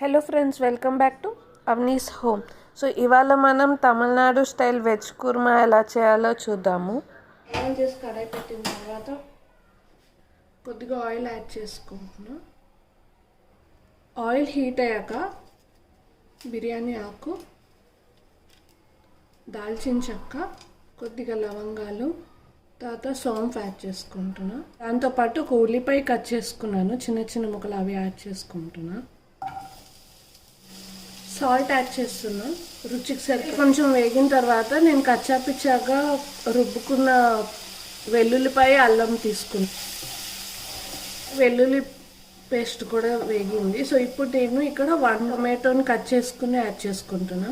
Hello friends, welcome back to Avani's home. So ఇవాళ మనం Tamil Nadu style veg kurma ఎలా చేయాలో చూద్దాము. ఆయిల్ చేసి కడాయి పెట్టిన తర్వాత కొద్దిగా ఆయిల్ యాడ్ చేసుకుంటున్నా. ఆయిల్ హీట్ అయ్యాక బిర్యానీ ఆకు, దాల్చిన చెక్క, కొద్దిగా లవంగాలు, తర్వాత సోంఫ్ యాడ్ చేసుకుంటున్నా. దాంతోపాటు ఒక ఉల్లిపాయ కట్ చేసుకున్నాను, చిన్న చిన్న ముక్కలు, అవి యాడ్ చేసుకుంటున్నా. సాల్ట్ యాడ్ చేస్తున్నా రుచికి సరి. కొంచెం వేగిన తర్వాత నేను కచ్చాపిచ్చాగా రుబ్బుకున్న వెల్లుల్లిపాయ, అల్లం తీసుకున్నా. వెల్లుల్లి పేస్ట్ కూడా వేగింది. సో ఇప్పుడు నేను ఇక్కడ 1 టొమాటోని కట్ చేసుకుని యాడ్ చేసుకుంటున్నా.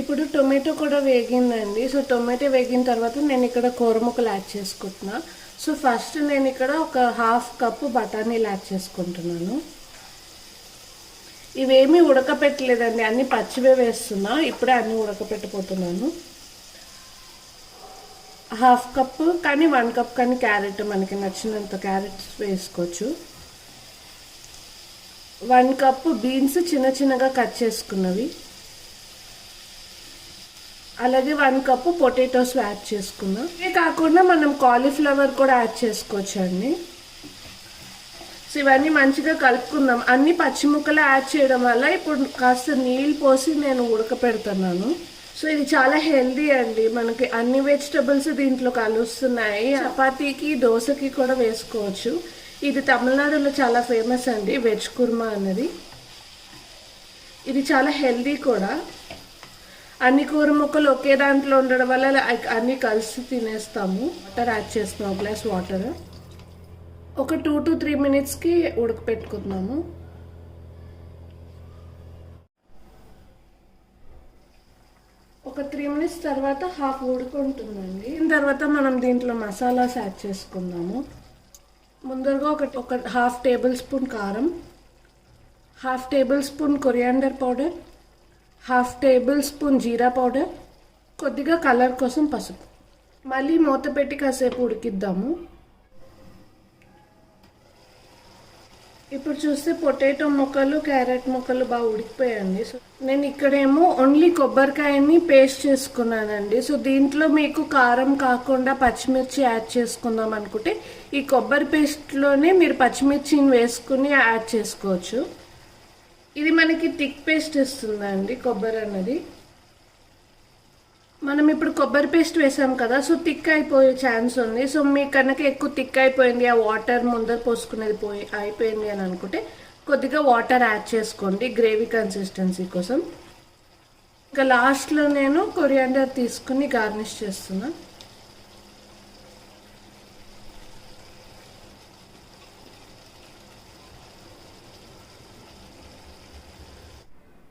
ఇప్పుడు టొమాటో కూడా వేగిందండి. సో టొమాటో వేగిన తర్వాత నేను ఇక్కడ కూర ముక్కలు యాడ్ చేసుకుంటున్నా. సో ఫస్ట్ నేను ఇక్కడ ఒక 1/2 కప్పు బఠానీలు యాడ్ చేసుకుంటున్నాను. ఇవేమీ ఉడకపెట్టలేదండి, అన్ని పచ్చివే వేస్తున్నా. ఇప్పుడే అన్ని ఉడకపెట్టిపోతున్నాను. 1/2 కప్పు కానీ 1 కప్ కానీ క్యారెట్, మనకి నచ్చినంత క్యారెట్స్ వేసుకోవచ్చు. 1 కప్పు బీన్స్ చిన్న చిన్నగా కట్ చేసుకున్నవి, అలాగే 1 కప్పు పొటాటోస్ యాడ్ చేసుకున్నా. ఇవే కాకుండా మనం కాలీఫ్లవర్ కూడా యాడ్ చేసుకోవచ్చు అండి. సో ఇవన్నీ మంచిగా కలుపుకుందాం. అన్ని పచ్చి ముక్కలు యాడ్ చేయడం వల్ల ఇప్పుడు కాస్త నీళ్ళు పోసి నేను ఉడకపెడుతున్నాను. సో ఇది చాలా హెల్దీ అండి, మనకి అన్ని వెజిటబుల్స్ దీంట్లో కలుస్తున్నాయి. చపాతీకి, దోశకి కూడా వేసుకోవచ్చు. ఇది తమిళనాడులో చాలా ఫేమస్ అండి, వెజ్ కుర్మా అన్నది. ఇది చాలా హెల్దీ కూడా. అన్ని కూర ముక్కలు ఒకే దాంట్లో ఉండడం వల్ల అన్నీ కలిసి తినేస్తాము. వాటర్ యాడ్ చేస్తున్నాం, 1 గ్లాస్ వాటర్. ఒక 2 to 3 మినిట్స్కి ఉడకపెట్టుకుందాము. ఒక 3 మినిట్స్ తర్వాత హాఫ్ ఉడుకుంటుందండి. దీని తర్వాత మనం దీంట్లో మసాలాస్ యాడ్ చేసుకుందాము. ముందరగా ఒక 1/2 టేబుల్ స్పూన్ కారం, 1/2 tablespoon coriander powder, 1/2 tablespoon jeera powder, కొద్దిగా కలర్ కోసం పసుపు. మళ్ళీ మూత పెట్టి కాసేపు ఉడికిద్దాము. ఇప్పుడు చూస్తే పొటాటో ముక్కలు, క్యారెట్ ముక్కలు బాగా ఉడికిపోయాయండి. సో నేను ఇక్కడేమో ఓన్లీ కొబ్బరికాయని పేస్ట్ చేసుకున్నానండి. సో దీంట్లో మీకు కారం కాకుండా పచ్చిమిర్చి యాడ్ చేసుకుందాం అనుకుంటే ఈ కొబ్బరి పేస్ట్లోనే మీరు పచ్చిమిర్చిని వేసుకుని యాడ్ చేసుకోవచ్చు. ఇది మనకి థిక్ పేస్ట్ ఇస్తుందండి కొబ్బరి అన్నది. మనం ఇప్పుడు కొబ్బరి పేస్ట్ వేసాం కదా, సో థిక్ అయిపోయే ఛాన్స్ ఉంది. సో మీకు కనుక ఎక్కువ థిక్ అయిపోయింది, ఆ వాటర్ ముందర పోసుకునేది అయిపోయింది అని అనుకుంటే కొద్దిగా వాటర్ యాడ్ చేసుకోండి గ్రేవీ కన్సిస్టెన్సీ కోసం. ఇంకా లాస్ట్లో నేను కొరియాండర్ తీసుకుని గార్నిష్ చేస్తున్నా.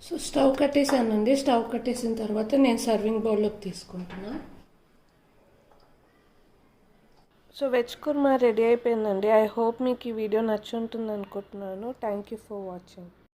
So stove కట్టేసానండి. స్టవ్ కట్టేసిన తర్వాత నేను సర్వింగ్ బౌల్లోకి తీసుకుంటున్నా. సో వెజ్ కుర్మా రెడీ అయిపోయిందండి. ఐ హోప్ మీకు ఈ వీడియో నచ్చుంటుంది అనుకుంటున్నాను. Thank you for watching.